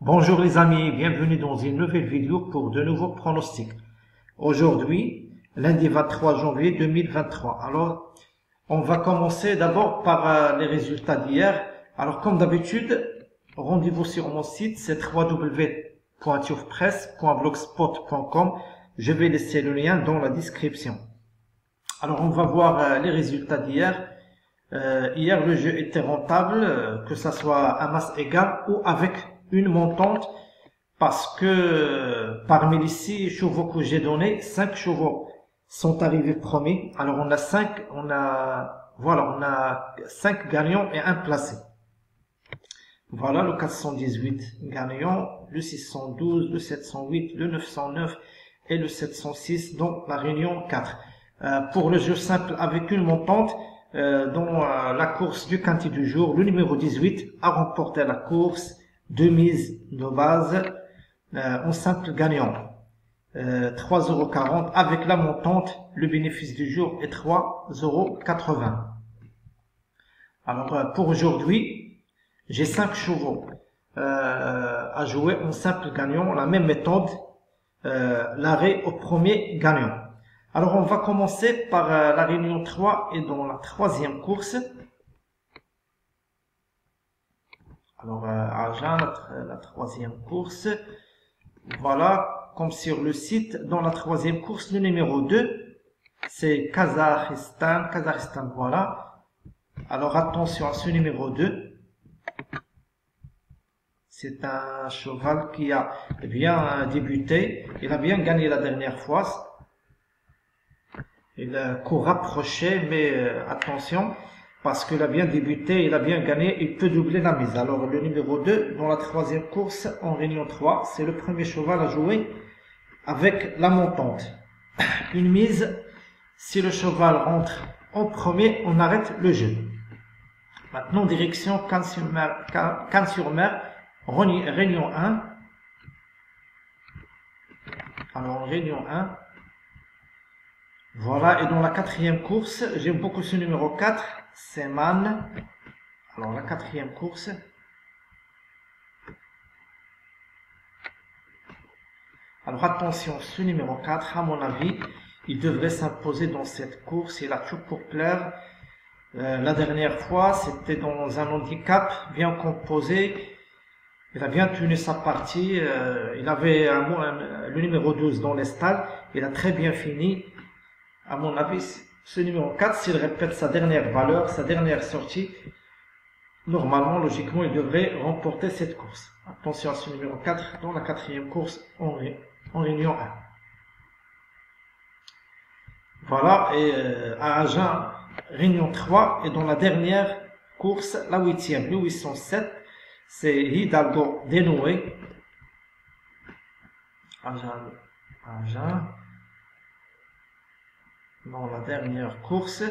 Bonjour les amis, bienvenue dans une nouvelle vidéo pour de nouveaux pronostics. Aujourd'hui, lundi 23 janvier 2023. Alors, on va commencer d'abord par les résultats d'hier. Alors, comme d'habitude, rendez-vous sur mon site, c'est www.turfpresse.blogspot.com. Je vais laisser le lien dans la description. Alors, on va voir les résultats d'hier. Hier, le jeu était rentable, que ça soit à masse égale ou avec une montante, parce que parmi les 6 chevaux que j'ai donnés, 5 chevaux sont arrivés premiers. Alors on a 5 gagnants et un placé. Voilà le 418 gagnant, le 612, le 708, le 909 et le 706 dans la réunion 4. Pour le jeu simple avec une montante, dans la course du quintet du jour, le numéro 18 a remporté la course de mise de base en simple gagnant. 3,40 € avec la montante, le bénéfice du jour est 3,80 €. Alors pour aujourd'hui, j'ai 5 chevaux à jouer en simple gagnant, la même méthode, l'arrêt au premier gagnant. Alors on va commencer par la réunion 3 et dans la troisième course. Alors Agen, la troisième course. Voilà, comme sur le site, dans la troisième course, le numéro 2, c'est Kazakhstan, voilà. Alors attention à ce numéro 2. C'est un cheval qui a bien débuté, il a bien gagné la dernière fois. Il court rapproché, mais attention, parce qu'il a bien débuté, il a bien gagné, il peut doubler la mise. Alors le numéro 2, dans la troisième course, en réunion 3, c'est le premier cheval à jouer avec la montante. Une mise, si le cheval rentre en premier, on arrête le jeu. Maintenant, direction Cannes-sur-Mer, réunion 1. Alors en réunion 1, voilà, et dans la quatrième course, j'aime beaucoup ce numéro 4, c'est Man. Alors la quatrième course. Alors attention, ce numéro 4, à mon avis, il devrait s'imposer dans cette course, il a tout pour plaire. La dernière fois, c'était dans un handicap bien composé, il a bien tenu sa partie, il avait le numéro 12 dans les stalles, il a très bien fini. À mon avis, ce numéro 4, s'il répète sa dernière valeur, sa dernière sortie, normalement, logiquement, il devrait remporter cette course. Attention à ce numéro 4 dans la quatrième course en réunion 1. Voilà, et à Agen, réunion 3, et dans la dernière course, la 8e, le 807, c'est Hidalgo Denoué. Agen. Dans la dernière course.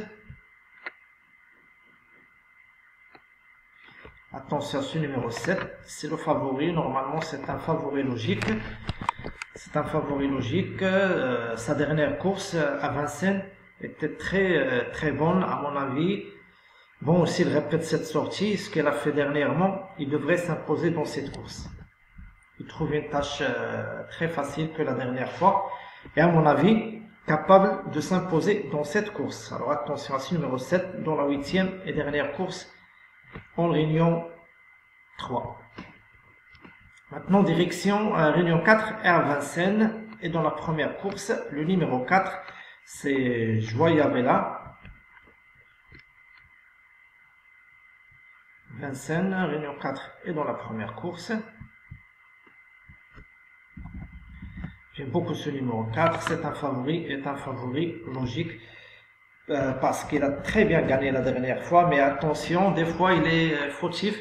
Attention à ce numéro 7, c'est le favori, normalement c'est un favori logique. C'est un favori logique. Sa dernière course à Vincennes était très bonne à mon avis. Bon, s'il répète cette sortie, ce qu'elle a fait dernièrement, il devrait s'imposer dans cette course. Il trouve une tâche très facile que la dernière fois. Et à mon avis, capable de s'imposer dans cette course. Alors attention à ce numéro 7 dans la 8e et dernière course en réunion 3. Maintenant direction réunion 4 et à Vincennes, et dans la première course le numéro 4 c'est Joya Bella. Vincennes, réunion 4 et dans la première course. J'aime beaucoup ce numéro 4, c'est un favori logique, parce qu'il a très bien gagné la dernière fois, mais attention, des fois il est fautif,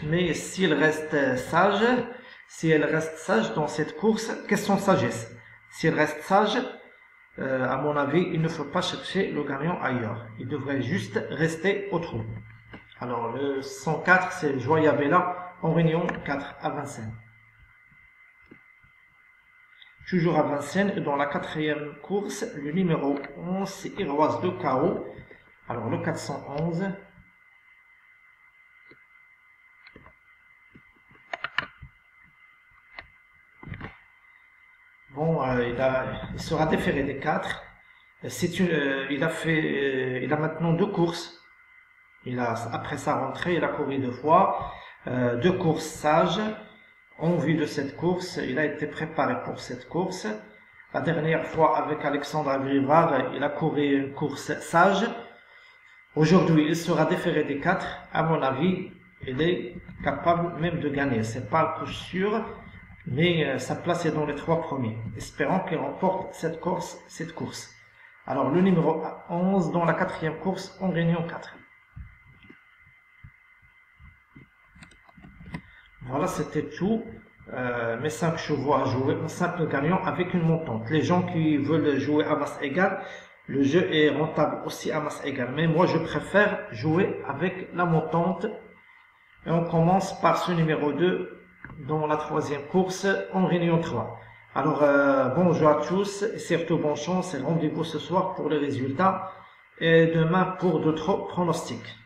mais s'il reste sage, dans cette course, question sagesse. S'il reste sage, à mon avis, il ne faut pas chercher le gagnant ailleurs, il devrait juste rester au trou. Alors le 104, c'est Joya Bella en réunion 4 à Vincennes. Toujours à Vincennes, et dans la quatrième course, le numéro 11, c'est Iroise de Chaos. Alors le 411. Bon, il sera déféré des 4. Il a maintenant 2 courses. Après sa rentrée, il a couru 2 fois, 2 courses sages. En vue de cette course, il a été préparé pour cette course. La dernière fois, avec Alexandre Agrivard, il a couru une course sage. Aujourd'hui, il sera déféré des 4. À mon avis, il est capable même de gagner. C'est pas un coup sûr, mais sa place est dans les 3 premiers. Espérons qu'il remporte cette course. Alors, le numéro 11 dans la 4e course en Réunion 4. Voilà, c'était tout. Mes 5 chevaux à jouer en simple gagnant avec une montante. Les gens qui veulent jouer à masse égale, le jeu est rentable aussi à masse égale. Mais moi, je préfère jouer avec la montante. Et on commence par ce numéro 2 dans la 3e course en Réunion 3. Alors, bonjour à tous et surtout bonne chance et rendez-vous ce soir pour les résultats et demain pour d'autres pronostics.